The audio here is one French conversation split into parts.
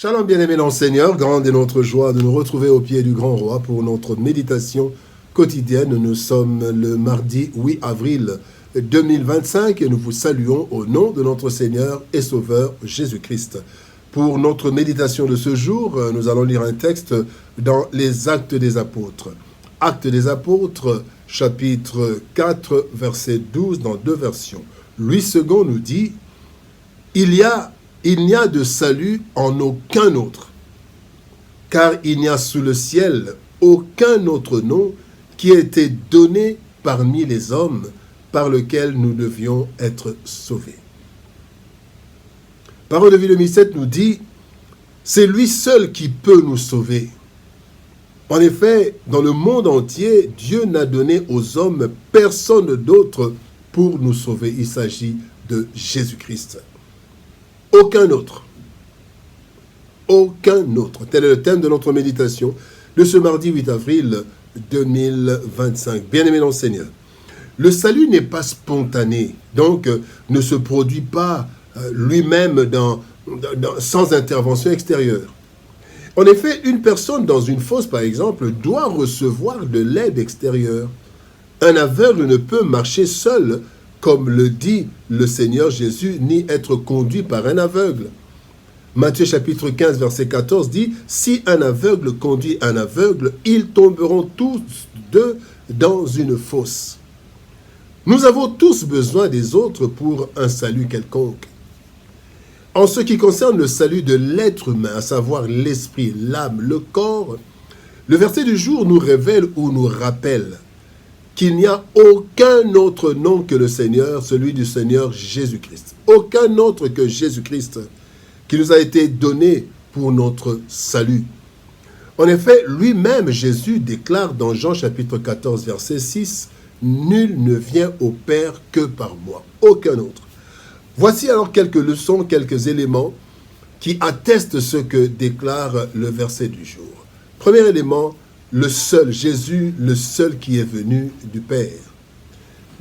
Shalom bien-aimés dans le Seigneur, grande est notre joie de nous retrouver au pied du grand roi pour notre méditation quotidienne. Nous sommes le mardi 8 avril 2025 et nous vous saluons au nom de notre Seigneur et Sauveur Jésus-Christ. Pour notre méditation de ce jour, nous allons lire un texte dans les Actes des Apôtres. Actes des Apôtres, chapitre 4, verset 12, dans deux versions. Louis II nous dit « Il n'y a de salut en aucun autre, car il n'y a sous le ciel aucun autre nom qui ait été donné parmi les hommes par lequel nous devions être sauvés. » Parole de vie de 2007 nous dit « C'est lui seul qui peut nous sauver. » En effet, dans le monde entier, Dieu n'a donné aux hommes personne d'autre pour nous sauver. Il s'agit de Jésus-Christ. Aucun autre. Aucun autre. Tel est le thème de notre méditation de ce mardi 8 avril 2025. Bien-aimés dans le Seigneur, le salut n'est pas spontané, donc ne se produit pas lui-même sans intervention extérieure. En effet, une personne dans une fosse, par exemple, doit recevoir de l'aide extérieure. Un aveugle ne peut marcher seul, comme le dit le Seigneur Jésus, ni être conduit par un aveugle. Matthieu chapitre 15, verset 14 dit « Si un aveugle conduit un aveugle, ils tomberont tous deux dans une fosse. » Nous avons tous besoin des autres pour un salut quelconque. En ce qui concerne le salut de l'être humain, à savoir l'esprit, l'âme, le corps, le verset du jour nous révèle ou nous rappelle qu'il n'y a aucun autre nom que le Seigneur, celui du Seigneur Jésus-Christ. Aucun autre que Jésus-Christ qui nous a été donné pour notre salut. En effet, lui-même, Jésus déclare dans Jean chapitre 14, verset 6, « Nul ne vient au Père que par moi. » Aucun autre. Voici alors quelques leçons, quelques éléments qui attestent ce que déclare le verset du jour. Premier élément, le seul, Jésus, le seul qui est venu du Père.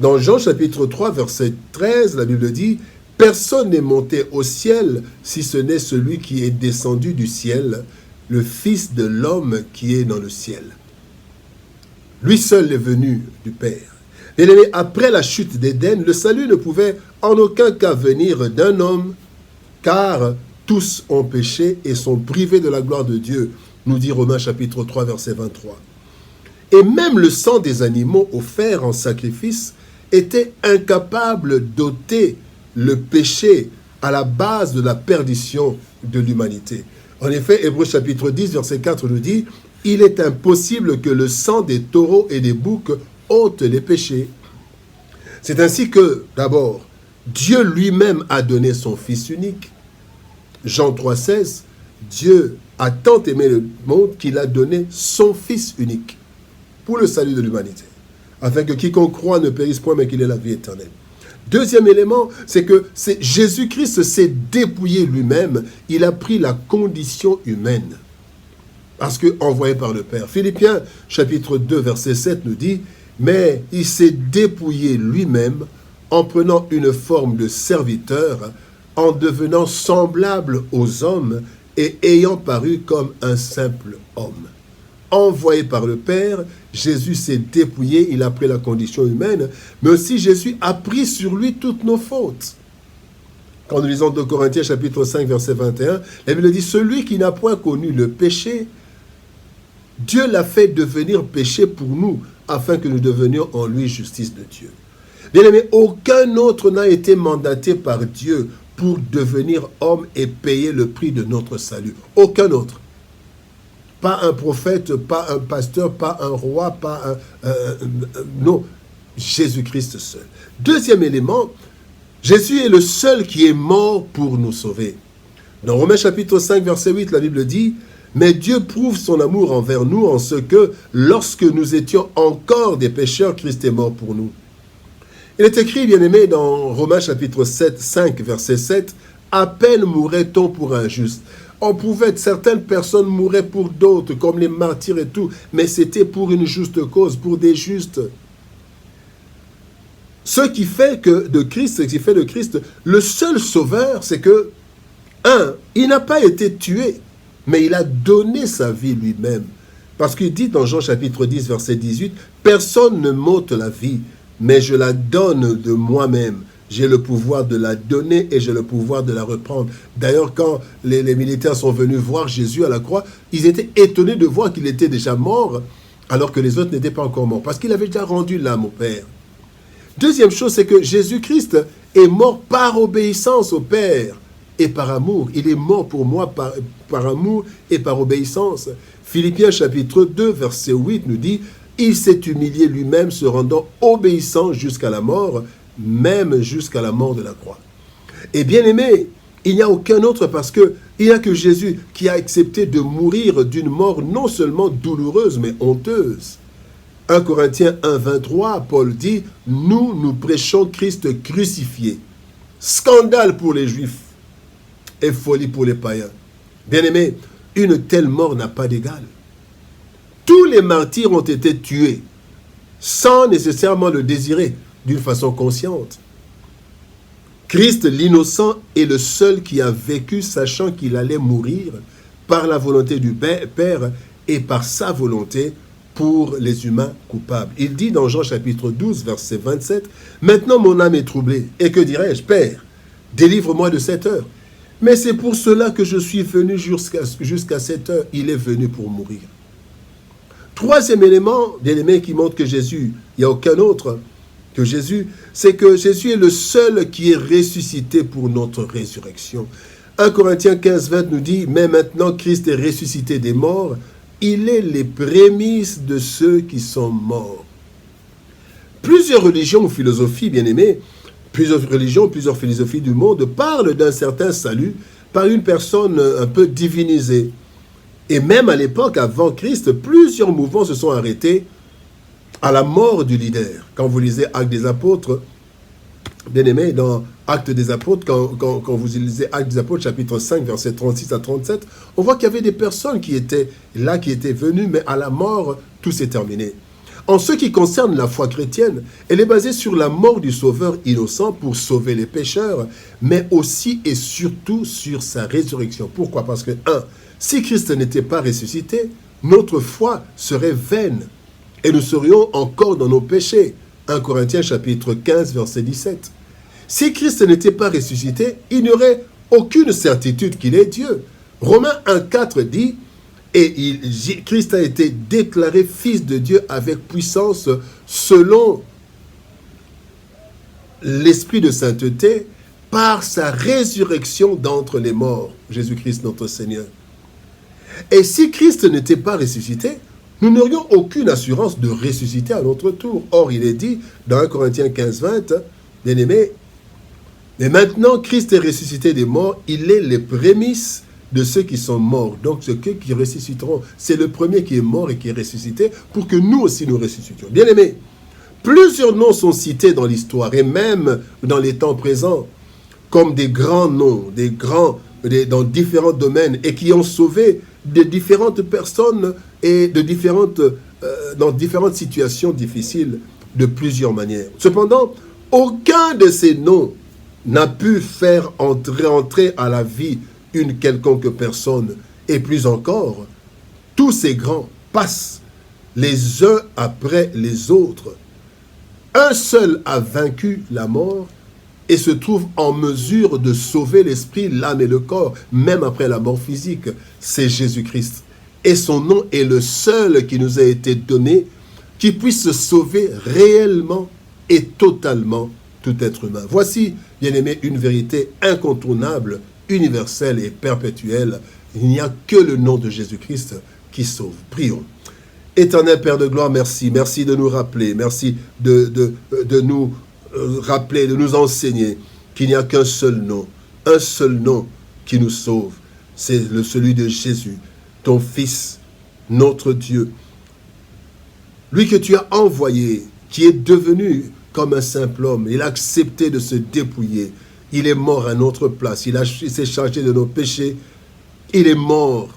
Dans Jean chapitre 3, verset 13, la Bible dit « Personne n'est monté au ciel si ce n'est celui qui est descendu du ciel, le Fils de l'homme qui est dans le ciel. » Lui seul est venu du Père. Bien-aimé, après la chute d'Éden, le salut ne pouvait en aucun cas venir d'un homme, car tous ont péché et sont privés de la gloire de Dieu, nous dit Romains chapitre 3, verset 23. Et même le sang des animaux offerts en sacrifice était incapable d'ôter le péché à la base de la perdition de l'humanité. En effet, Hébreux chapitre 10, verset 4 nous dit « Il est impossible que le sang des taureaux et des boucs ôte les péchés. » C'est ainsi que, d'abord, Dieu lui-même a donné son Fils unique. Jean 3, 16, Dieu a tant aimé le monde qu'il a donné son Fils unique pour le salut de l'humanité, afin que quiconque croit ne périsse point, mais qu'il ait la vie éternelle. Deuxième élément, c'est que Jésus-Christ s'est dépouillé lui-même, il a pris la condition humaine, parce qu'envoyé par le Père. Philippiens, chapitre 2, verset 7 nous dit « Mais il s'est dépouillé lui-même en prenant une forme de serviteur, en devenant semblable aux hommes et ayant paru comme un simple homme. » Envoyé par le Père, Jésus s'est dépouillé, il a pris la condition humaine, mais aussi Jésus a pris sur lui toutes nos fautes. Quand nous lisons 2 Corinthiens chapitre 5, verset 21, la Bible dit « Celui qui n'a point connu le péché, Dieu l'a fait devenir péché pour nous, afin que nous devenions en lui justice de Dieu. » Bien-aimé, aucun autre n'a été mandaté par Dieu pour devenir homme et payer le prix de notre salut. Aucun autre. Pas un prophète, pas un pasteur, pas un roi, pas non, Jésus-Christ seul. Deuxième élément, Jésus est le seul qui est mort pour nous sauver. Dans Romains chapitre 5, verset 8, la Bible dit « Mais Dieu prouve son amour envers nous en ce que, lorsque nous étions encore des pécheurs, Christ est mort pour nous. » Il est écrit, bien-aimé, dans Romains chapitre 5, verset 7, « À peine mourrait-on pour un juste. » On pouvait, certaines personnes mouraient pour d'autres, comme les martyrs et tout, mais c'était pour une juste cause, pour des justes. Ce qui fait de Christ le seul sauveur, c'est que, un, il n'a pas été tué mais il a donné sa vie lui-même. Parce qu'il dit dans Jean chapitre 10, verset 18, « Personne ne m'ôte la vie, mais je la donne de moi-même. J'ai le pouvoir de la donner et j'ai le pouvoir de la reprendre. » D'ailleurs, quand les militaires sont venus voir Jésus à la croix, ils étaient étonnés de voir qu'il était déjà mort, alors que les autres n'étaient pas encore morts, parce qu'il avait déjà rendu l'âme au Père. Deuxième chose, c'est que Jésus-Christ est mort par obéissance au Père et par amour. Il est mort pour moi par amour et par obéissance. Philippiens chapitre 2, verset 8 nous dit « Il s'est humilié lui-même, se rendant obéissant jusqu'à la mort, même jusqu'à la mort de la croix. » Et bien aimé, il n'y a aucun autre parce qu'il n'y a que Jésus qui a accepté de mourir d'une mort non seulement douloureuse, mais honteuse. 1 Corinthiens 1, 23, Paul dit « Nous prêchons Christ crucifié. Scandale pour les Juifs et folie pour les païens. » Bien-aimé, une telle mort n'a pas d'égal. Tous les martyrs ont été tués sans nécessairement le désirer d'une façon consciente. Christ, l'innocent, est le seul qui a vécu sachant qu'il allait mourir par la volonté du Père et par sa volonté pour les humains coupables. Il dit dans Jean chapitre 12, verset 27, « Maintenant mon âme est troublée, et que dirais-je, Père, délivre-moi de cette heure. Mais c'est pour cela que je suis venu jusqu'à cette heure. » Il est venu pour mourir. Troisième élément, bien-aimé, qui montre que Jésus, il n'y a aucun autre que Jésus, c'est que Jésus est le seul qui est ressuscité pour notre résurrection. 1 Corinthiens 15, 20 nous dit, « Mais maintenant Christ est ressuscité des morts, il est les prémices de ceux qui sont morts. » Plusieurs religions ou philosophies, bien-aimés, plusieurs religions, plusieurs philosophies du monde parlent d'un certain salut par une personne un peu divinisée. Et même à l'époque, avant Christ, plusieurs mouvements se sont arrêtés à la mort du leader. Quand vous lisez Actes des Apôtres, bien-aimés, dans Actes des Apôtres, quand vous lisez Actes des Apôtres, chapitre 5, versets 36 à 37, on voit qu'il y avait des personnes qui étaient là, qui étaient venues, mais à la mort, tout s'est terminé. En ce qui concerne la foi chrétienne, elle est basée sur la mort du Sauveur innocent pour sauver les pécheurs, mais aussi et surtout sur sa résurrection. Pourquoi? Parce que, si Christ n'était pas ressuscité, notre foi serait vaine et nous serions encore dans nos péchés. 1 Corinthiens chapitre 15, verset 17. Si Christ n'était pas ressuscité, il n'y aurait aucune certitude qu'il est Dieu. Romains 1, 4 dit « Et Christ a été déclaré Fils de Dieu avec puissance selon l'Esprit de sainteté par sa résurrection d'entre les morts. » Jésus-Christ notre Seigneur. Et si Christ n'était pas ressuscité, nous n'aurions aucune assurance de ressusciter à notre tour. Or, il est dit dans 1 Corinthiens 15, 20, « Bien-aimés, mais maintenant Christ est ressuscité des morts, il est les prémices de ceux qui sont morts. » Donc, ceux qui ressusciteront, c'est le premier qui est mort et qui est ressuscité pour que nous aussi nous ressuscitions. Bien-aimés, plusieurs noms sont cités dans l'histoire et même dans les temps présents comme des grands noms, dans différents domaines et qui ont sauvé de différentes personnes et dans différentes situations difficiles de plusieurs manières. Cependant, aucun de ces noms n'a pu faire entrer à la vie une quelconque personne. Et plus encore, tous ces grands passent les uns après les autres. Un seul a vaincu la mort et se trouve en mesure de sauver l'esprit, l'âme et le corps, même après la mort physique. C'est Jésus-Christ. Et son nom est le seul qui nous a été donné, qui puisse sauver réellement et totalement tout être humain. Voici, bien-aimé, une vérité incontournable, universelle et perpétuelle. Il n'y a que le nom de Jésus-Christ qui sauve. Prions. Éternel Père de gloire, merci. Merci de nous rappeler. Merci de nous rappeler, de nous enseigner qu'il n'y a qu'un seul nom. Un seul nom qui nous sauve. C'est celui de Jésus, ton Fils, notre Dieu. Lui que tu as envoyé, qui est devenu comme un simple homme. Il a accepté de se dépouiller. Il est mort à notre place. Il s'est chargé de nos péchés. Il est mort.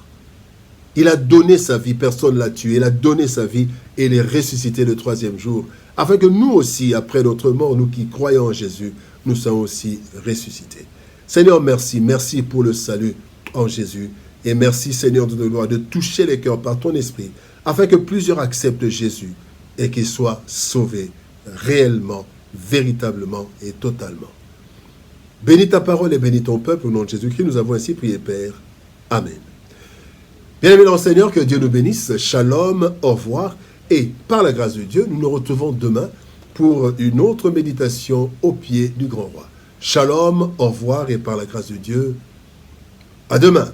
Il a donné sa vie. Personne ne l'a tué. Il a donné sa vie et il est ressuscité le troisième jour. Afin que nous aussi, après notre mort, nous qui croyons en Jésus, nous soyons aussi ressuscités. Seigneur, merci. Merci pour le salut en Jésus. Et merci Seigneur de gloire de toucher les cœurs par ton esprit, afin que plusieurs acceptent Jésus et qu'ils soient sauvés réellement, véritablement et totalement. Bénis ta parole et bénis ton peuple au nom de Jésus-Christ. Nous avons ainsi prié, Père. Amen. Bien-aimés dans le Seigneur, que Dieu nous bénisse. Shalom, au revoir. Et par la grâce de Dieu, nous nous retrouvons demain pour une autre méditation au pied du grand roi. Shalom, au revoir et par la grâce de Dieu, à demain.